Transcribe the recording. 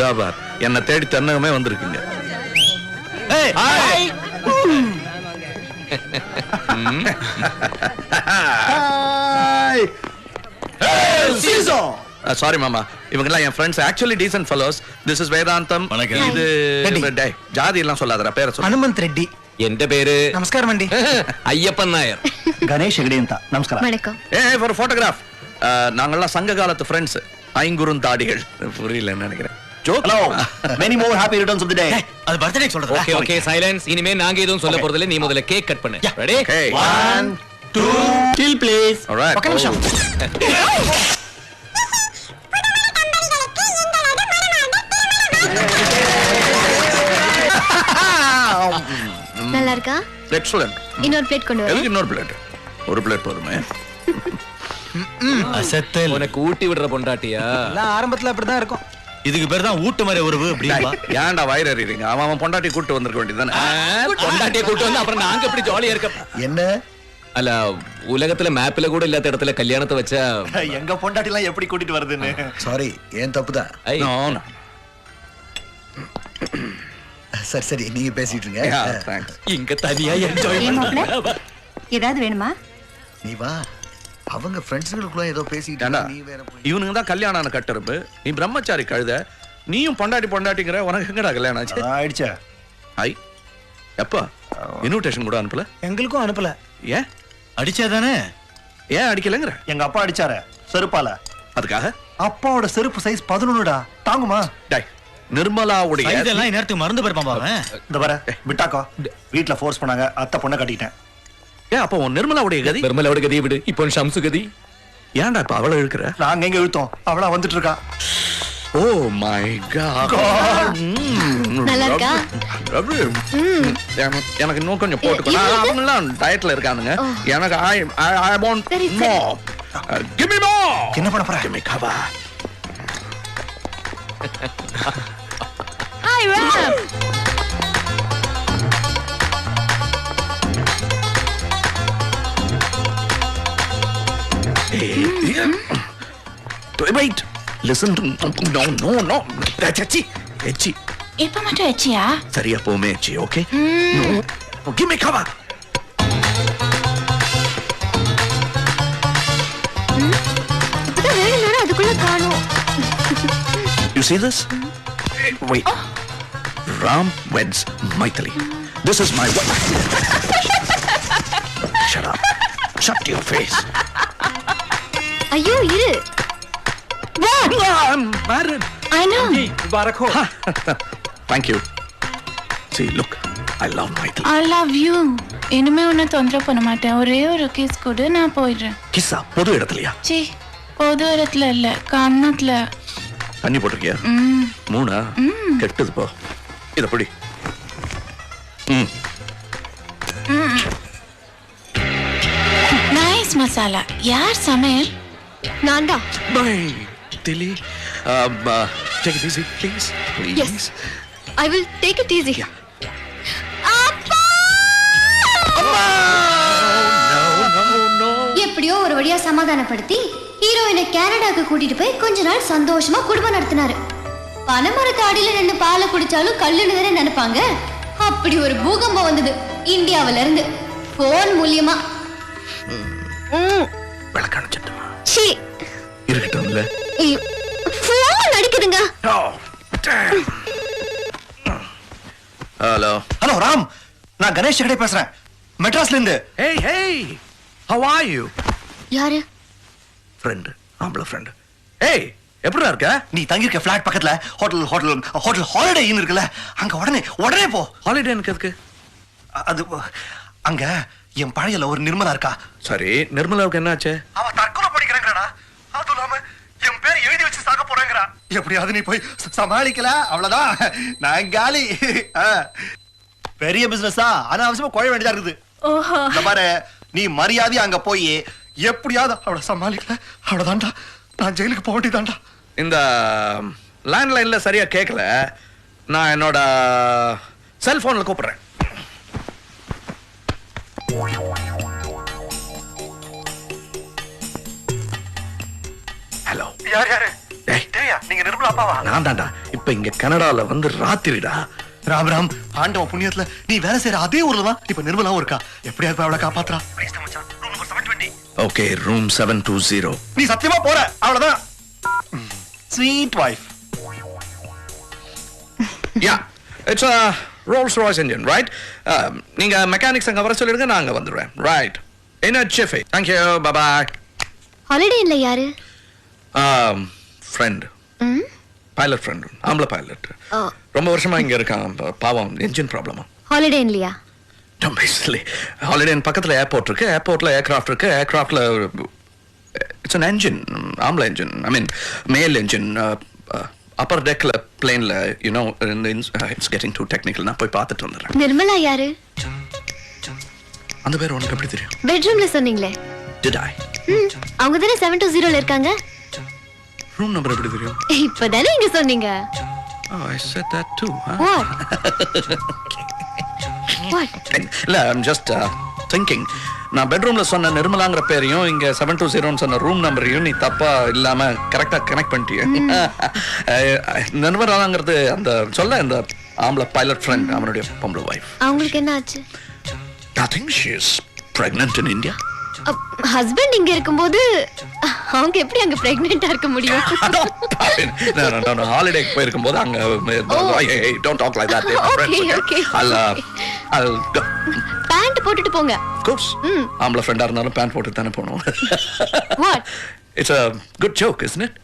தாபார் என்ன தேடி தன்னகமே வந்திருக்குங்க. சாரி மாமா, இவங்கெல்லாம் என் friends, actually decent fellows. This is Vedantham. இது ஜாதி எல்லாம் சொல்லாதடா, பேரை சொல்லு. ஹனுமந்த் ரெட்டி. എന്റെ പേര് നമസ്കാരം അണ്ടി. അയ്യപ്പൻ നായർ. ഗണേഷ് ഹെഗ്ഡെ ಅಂತ. ನಮಸ್ಕಾರ. வணக்கம். For photograph. நாங்கெல்லாம் சங்க காலத்து ஃப்ரெண்ட்ஸ், ஐங்குறுந்தாடிகள். புரியலன்னு நினைக்கிறேன். Joke. Hello, many more happy returns of the day. அது பர்த்டே சொல்றதா? Okay okay silence. இனிமே நாங்க எதுவும் சொல்ல போறது இல்ல. நீ முதல்ல கேக் கட் பண்ணு. Ready? Okay. 1 2 chill please. All right. ஒக்க நிமிஷம். நல்லா இருக்கா? எக்ஸலென்ட். இன்னொரு பிளேட் கொண்டு வா. எதுக்கு இன்னொரு பிளேட்? ஒரு பிளேட் போதுமே. அசத்தல். உனக்கு ஊட்டி விடுற பொண்டாட்டியா? எல்லாம் ஆரம்பத்துல அப்படிதான் இருக்கும். இதுக்கு பேர் தான் ஊட்டு மாதிரி உறவு அப்படின்பா. ஏன்டா வயிறு எறிறீங்க? அவன் பொண்டாட்டி கூட்டு வந்திருக்க வேண்டியதானே. பொண்டாட்டியை கூட்டு வந்து அப்புறம் நாங்க எப்படி ஜாலியா இருக்க? என்ன? அல்ல, உலகத்துல மேப்ல கூட இல்லாத இடத்துல கல்யாணத்தை வச்சா எங்க பொண்டாட்டி எல்லாம் எப்படி கூட்டிட்டு வருதுன்னு. சாரி, ஏன் தப்புதான். No, no. சரி சரி, நீங்க பேசிட்டு இருங்க. Yeah, thanks. இங்க தனியா என்ஜாய் பண்ண. ஏதாவது வேணுமா? நீ வா. அவங்க ஃப்ரெண்ட்ஸ்களுக்குள்ள ஏதோ பேசிட்டு ஏண்டா, நீ வேற போய். இவனுங்க தான் கல்யாணம் ஆன கட்டருப்பு. நீ பிரம்மச்சாரி கழுத. நீயும் பொண்டாட்டிங்கிற, உனக்கு எங்கடா கல்யாணம் ஆச்சு? ஆயிடுச்சே. ஐ எப்ப இன்விடேஷன் கூட அனுப்பல? எங்களுக்கும் அனுப்பல. ஏன் அடிச்சாதானே? ஏன் அடிக்கலங்கற? எங்க அப்பா அடிச்சாரு செருப்பால. அதுக்காக அப்பாவோட செருப்பு சைஸ் 11டா. தாங்குமா? டேய், நிர்மலாவுடைய இதெல்லாம் நேரத்துக்கு மறந்து போயிருப்பான் பாவன். இந்த வர விட்டாக்கோ. வீட்ல ஃபோர்ஸ் பண்ணாங்க, அத்தை பொண்ணை கட்டிட்டேன். ஏன் அப்ப உன் நிர்மலாவுடைய கதி? பெருமலோட கதியை விடு. இப்போ ஷம்சு கதி. ஏன்டா இப்ப அவளை இழுக்கிற? நாங்க எங்க இழுத்தோம், அவளா வந்துட்டு இருக்கா. Oh my god. நல்லா இருக்கா? எனக்கு இன்னும் கொஞ்சம் போட்டுக்கோ. அவங்கெல்லாம் டயட்ல இருக்கானுங்க. எனக்கு I want சரி, சரி. more. Give me more. என்ன பண்ண போற? Give me cover. Hi Ram. Wait. Listen to no. Echi. இப்ப மட்டும் எச்சியா? சரியா போமே எச்சி. Okay. No. Give me cover. இப்பதான் வேணும்னா அதுக்குள்ள காணோம். You see this? Wait. Ram weds Maithili. This is my wife. Shut up. Shut your face. ஐயோ இரு. I'm married. I know. வரக்கோ. Thank you. See, look. I love Maithili. I love you. இனிமே உன்னை தொந்தரவு பண்ண மாட்டேன். ஒரே ஒரு கிஸ் கொடு, நான் போயிடுறேன். கிஸ்ஸா பொது இடத்துலயா? சி, பொது இடத்துல இல்ல, கண்ணத்துல. தண்ணி போட்டிருக்கியா? மூணா? கெட்டது போ. இத பிடி. நைஸ் மசாலா. யார் சமையல்? நான் தான். Maithili. Take it easy, please. Yes. I will take it easy. அப்பா! No. எப்படியோ ஒரு வழியா சமாதானப்படுத்தி ஹீரோயினை கனடாக்கு கூட்டிட்டு போய் கொஞ்ச நாள் சந்தோஷமா குடும்பம் நடத்தினாரு. பனைமரத்து அடியில நின்று பாலை குடிச்சாலும் கல்லுன்னு தானே நினைப்பாங்க. அப்படி ஒரு பூகம்பம் வந்தது இந்தியாவில இருந்து போன் மூலியமா. விளக்கணிச்சிட்டுமா? சி, இருக்கட்டும்ல. போன் அடிக்குதுங்க. ஹலோ. ஹலோ ராம், நான் கணேஷ் ஹெக்டே பேசுறேன், மெட்ராஸ்ல இருந்து. Hey. How are you? யாரு? Friend. ஆம்பள friend. Hey, எப்படிடா இருக்க? நீ தங்கியிருக்க ஃபிளாட் பக்கத்துல ஹோட்டல் ஹாலிடே இன் இருக்குல்ல, அங்க உடனே போ. ஹாலிடே எனக்கு எதுக்கு? அது அங்க என் பழைய ஒரு நிர்மலா இருக்கா. சரி, நிர்மலாவுக்கு என்னாச்சு? அவ தற்கொலை பண்ணிக்கிறாங்கடா. அதுவும் இல்லாம என் பேர் எழுதி வச்சு சாக போறாங்கடா. எப்படியாவது நீ போய் சமாளிக்கல, அவ்வளவுதான், நான் காலி. பெரிய பிசினஸா அனாவசியமா குழ வேண்டியதா இருக்குது. ஓஹோ. இந்த பாரு, நீ மரியாதையா அங்க போய் எப்படியாவது அவளை சமாளிக்கல, அவ்வளவுதான்டா, நான் ஜெயிலுக்கு போக வேண்டியதான்டா. இந்த லேண்ட்லைன்ல சரியா கேட்கல, நான் என்னோட செல்போன்ல கூப்பிடுறேன். ஹலோ. யாரு? டேய், இல்லையா நீங்க நிர்மலா அப்பாவா? நான் தான்டா இப்ப இங்க கனடால வந்து ராத்திரிடா. ராம் ராம், ஆண்டவன் புண்ணியத்துல நீ வேலை செய்யற அதே ஊர்ல தான் இப்ப நிர்மலாவும் இருக்கா. எப்படியா இப்ப அவளை காப்பாத்துறா? ப்ளீஸ் மச்சான், ரூம் நம்பர் 720. Okay, room 720. நீ சத்தியமா போற, அவ்வளவுதான். Sweet wife. Yeah, it's a Rolls-Royce engine, right? நீங்க மெக்கானிக்ஸ் அங்க வர சொல்லிடுங்க, நான் அங்க வந்துடுறேன். Right. என்ன செஃபே? Thank you. Bye bye. ஹாலிடேல யாரு? Friend. பைலட் ஃப்ரெண்ட், ஆம்பளை பைலட். ஓ. ரொம்ப வருஷமா இங்க இருக்கான். பாவம், என்ஜின் ப்ராப்ளமா. ஹாலிடே இல்லையா? Don't be silly. Holiday பக்கத்துல ஏர்போர்ட் இருக்கு, ஏர்போர்ட்ல ஏர்கிராஃப்ட் இருக்கு, ஏர்கிராஃப்ட்ல it's an engine, ஆம்பளை engine. I mean, male engine. Upper deckல planeல, you know, it's getting too technical. நான் போய் பார்த்துட்டு வந்துடுறேன். நிர்மலா யாரு? அந்த பேர் உனக்கு எப்படி தெரியும்? பெட்ரூம்ல சொன்னீங்களே. Did I? அவங்க தானே 720ல இருக்காங்க. ரூம் நம்பர் எப்படி தெரியும்? இப்பதானே இங்க சொன்னீங்க. Oh, I said that too. Huh? What? What? இல்ல, I'm just thinking. நான் பெட்ரூம்ல சொன்ன நிர்மலாங்கிற பேரையும் இங்க 720 சொன்ன ரூம் நம்பரையும் நீ தப்பா இல்லாம கரெக்டா கனெக்ட் பண்ணிட்டிய. நிர்மலாங்கிறது அந்த சொல்ல அந்த ஆம்பளை பைலட் ஃப்ரெண்ட், அவனுடைய பொம்பளை வைஃப். அவங்களுக்கு என்ன ஆச்சு? Nothing. She is pregnant in India. Husband இங்க இருக்கும்போது அவங்க எப்படி அங்க பிரெக்னென்ட்டா இருக்க முடியும்? No. Holiday போயிருக்கும்போது அங்க hey, don't talk like that. They're my friends. Okay. I'll go. Pant போட்டுட்டு போங்க. Of course. ஆம்பளை ஃப்ரெண்டா இருந்தாலும் பேண்ட் போட்டு தானே போகணும். What? It's a good joke, isn't it?